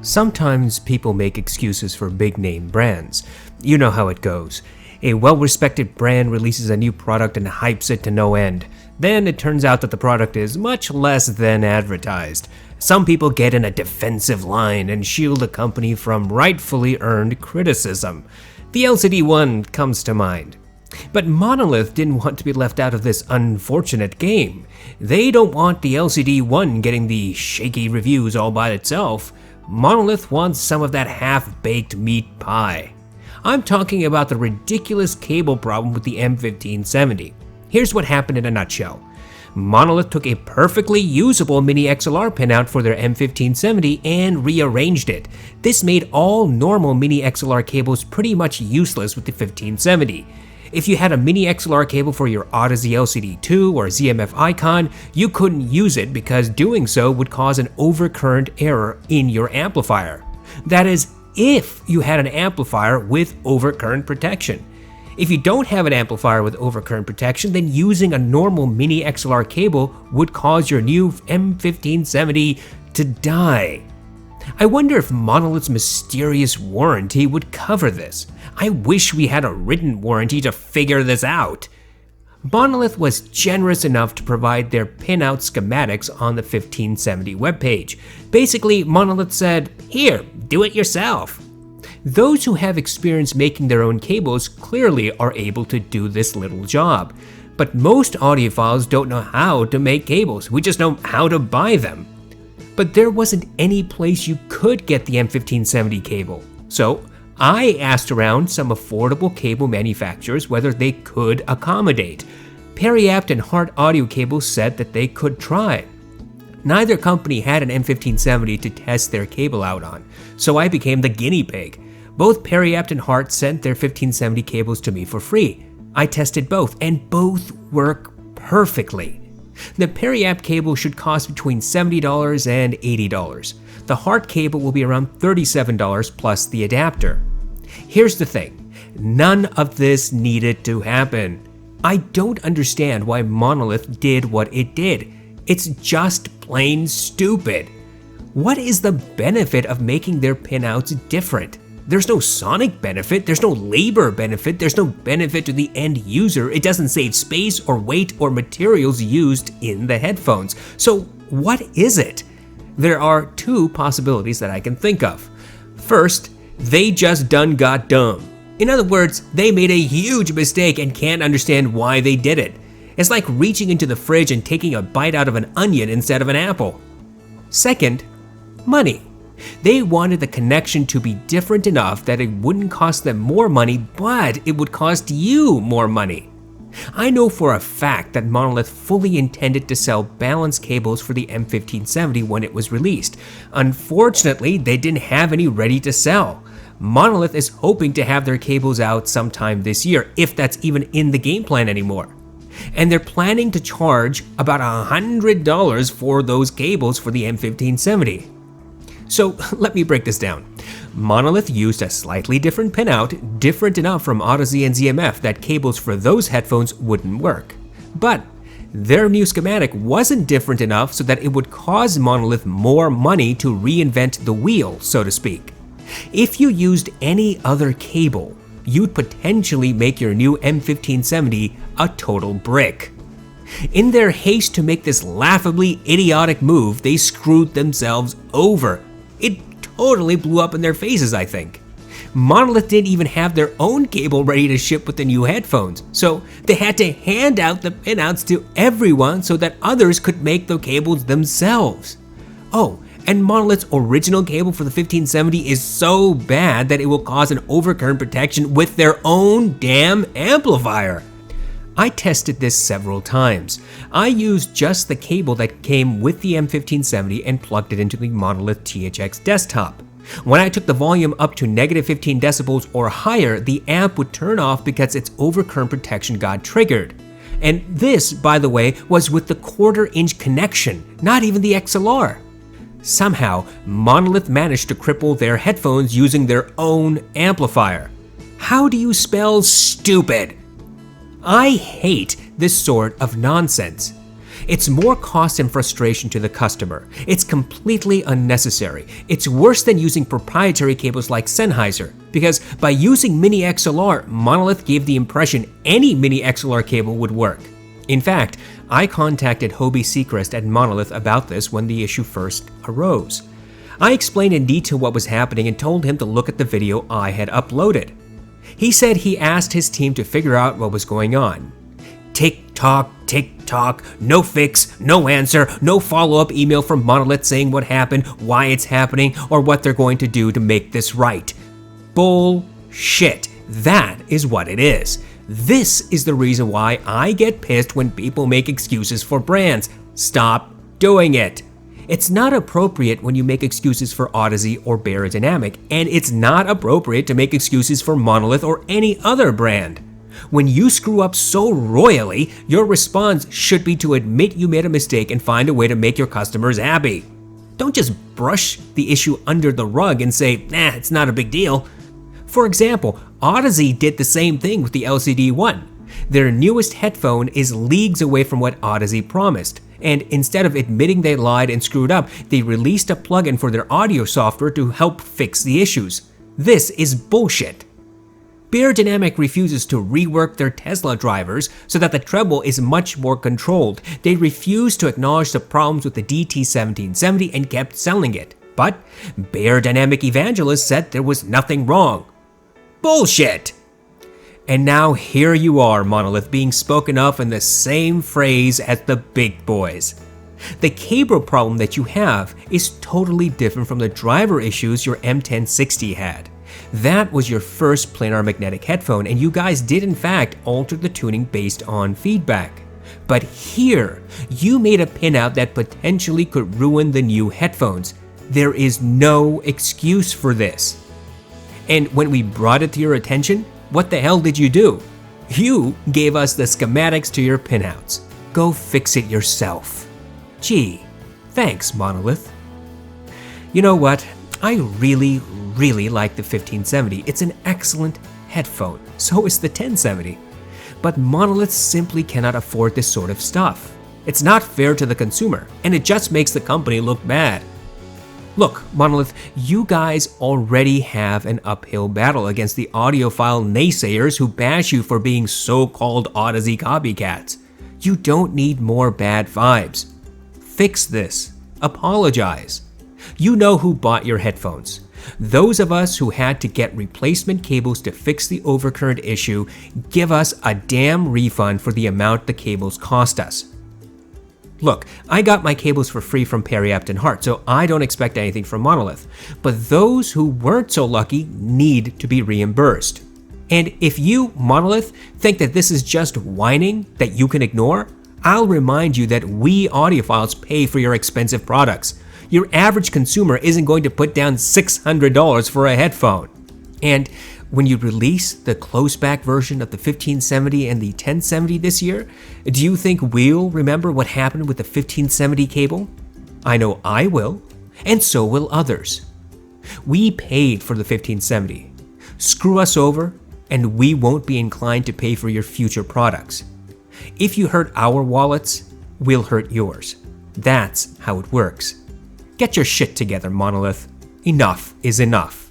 Sometimes people make excuses for big-name brands. You know how it goes. A well-respected brand releases a new product and hypes it to no end. Then it turns out that the product is much less than advertised. Some people get in a defensive line and shield the company from rightfully earned criticism. The LCD One comes to mind. But Monolith didn't want to be left out of this unfortunate game. They don't want the LCD One getting the shaky reviews all by itself. Monolith wants some of that half-baked meat pie. I'm talking about the ridiculous cable problem with the M1570. Here's what happened in a nutshell. Monolith took a perfectly usable mini XLR pinout for their M1570 and rearranged it. This made all normal mini XLR cables pretty much useless with the 1570. If you had a mini XLR cable for your audeze LCD2 or ZMF Icon, you couldn't use it because doing so would cause an overcurrent error in your amplifier. That is, if you had an amplifier with overcurrent protection. If you don't have an amplifier with overcurrent protection, then using a normal mini XLR cable would cause your new M1570 to die. I wonder if Monolith's mysterious warranty would cover this. I wish we had a written warranty to figure this out. Monolith was generous enough to provide their pinout schematics on the 1570 webpage. Basically, Monolith said, "Here, do it yourself." Those who have experience making their own cables clearly are able to do this little job. But most audiophiles don't know how to make cables, we just know how to buy them. But there wasn't any place you could get the M1570 cable. So I asked around some affordable cable manufacturers whether they could accommodate. Periapt and Hart Audio Cables said that they could try. Neither company had an M1570 to test their cable out on, so I became the guinea pig. Both Periapt and Hart sent their 1570 cables to me for free. I tested both, and both work perfectly. The Periapt cable should cost between $70 and $80. The Hart cable will be around $37 plus the adapter. Here's the thing, none of this needed to happen. I don't understand why Monolith did what it did. It's just plain stupid. What is the benefit of making their pinouts different? There's no sonic benefit, there's no labor benefit, there's no benefit to the end user. It doesn't save space or weight or materials used in the headphones. So what is it? There are two possibilities that I can think of. First, they just done got dumb. In other words, they made a huge mistake and can't understand why they did it. It's like reaching into the fridge and taking a bite out of an onion instead of an apple. Second, money. They wanted the connection to be different enough that it wouldn't cost them more money, but it would cost you more money. I know for a fact that Monolith fully intended to sell balanced cables for the M1570 when it was released. Unfortunately, they didn't have any ready to sell. Monolith is hoping to have their cables out sometime this year, if that's even in the game plan anymore. And they're planning to charge about $100 for those cables for the M1570. So let me break this down. Monolith used a slightly different pinout, different enough from audeze and ZMF that cables for those headphones wouldn't work. But their new schematic wasn't different enough so that it would cause Monolith more money to reinvent the wheel, so to speak. If you used any other cable, you'd potentially make your new M1570 a total brick. In their haste to make this laughably idiotic move, they screwed themselves over. It totally blew up in their faces, I think. Monolith didn't even have their own cable ready to ship with the new headphones, so they had to hand out the pinouts to everyone so that others could make the cables themselves. Oh, and Monolith's original cable for the 1570 is so bad that it will cause an overcurrent protection with their own damn amplifier. I tested this several times. I used just the cable that came with the M1570 and plugged it into the Monolith THX desktop. When I took the volume up to -15 decibels or higher, the amp would turn off because its overcurrent protection got triggered. And this, by the way, was with the 1/4-inch connection, not even the XLR. Somehow, Monolith managed to cripple their headphones using their own amplifier. How do you spell stupid? I hate this sort of nonsense. It's more cost and frustration to the customer. It's completely unnecessary. It's worse than using proprietary cables like Sennheiser, because by using Mini XLR, Monolith gave the impression any Mini XLR cable would work. In fact, I contacted Hobie Seacrest at Monolith about this when the issue first arose. I explained in detail what was happening and told him to look at the video I had uploaded. He said he asked his team to figure out what was going on. Tick tock, no fix, no answer, no follow-up email from Monolith saying what happened, why it's happening, or what they're going to do to make this right. Bullshit. That is what it is. This is the reason why I get pissed when people make excuses for brands. Stop doing it. It's not appropriate when you make excuses for Audeze or Beyerdynamic, and it's not appropriate to make excuses for Monolith or any other brand. When you screw up so royally, your response should be to admit you made a mistake and find a way to make your customers happy. Don't just brush the issue under the rug and say, nah, it's not a big deal. For example, Audeze did the same thing with the LCD-1. Their newest headphone is leagues away from what Audeze promised, and instead of admitting they lied and screwed up, they released a plugin for their audio software to help fix the issues. This is bullshit. Beyerdynamic refuses to rework their Tesla drivers so that the treble is much more controlled. They refuse to acknowledge the problems with the DT1770 and kept selling it. But Beyerdynamic evangelists said there was nothing wrong. Bullshit! And now here you are, Monolith, being spoken of in the same phrase as the big boys. The cable problem that you have is totally different from the driver issues your M1060 had. That was your first planar magnetic headphone, and you guys did in fact alter the tuning based on feedback. But here, you made a pinout that potentially could ruin the new headphones. There is no excuse for this. And when we brought it to your attention, what the hell did you do? You gave us the schematics to your pinouts. Go fix it yourself. Gee, thanks, Monolith. You know what? I really like the 1570. It's an excellent headphone. So is the 1070. But Monolith simply cannot afford this sort of stuff. It's not fair to the consumer, and it just makes the company look bad. Look, Monolith, you guys already have an uphill battle against the audiophile naysayers who bash you for being so-called Audeze copycats. You don't need more bad vibes. Fix this. Apologize. You know who bought your headphones. Those of us who had to get replacement cables to fix the overcurrent issue, give us a damn refund for the amount the cables cost us. Look, I got my cables for free from Perry Upton Hart, so I don't expect anything from Monolith. But those who weren't so lucky need to be reimbursed. And if you, Monolith, think that this is just whining that you can ignore, I'll remind you that we audiophiles pay for your expensive products. Your average consumer isn't going to put down $600 for a headphone. And when you release the close-back version of the 1570 and the 1070 this year, do you think we'll remember what happened with the 1570 cable? I know I will, and so will others. We paid for the 1570. Screw us over, and we won't be inclined to pay for your future products. If you hurt our wallets, we'll hurt yours. That's how it works. Get your shit together, Monolith. Enough is enough.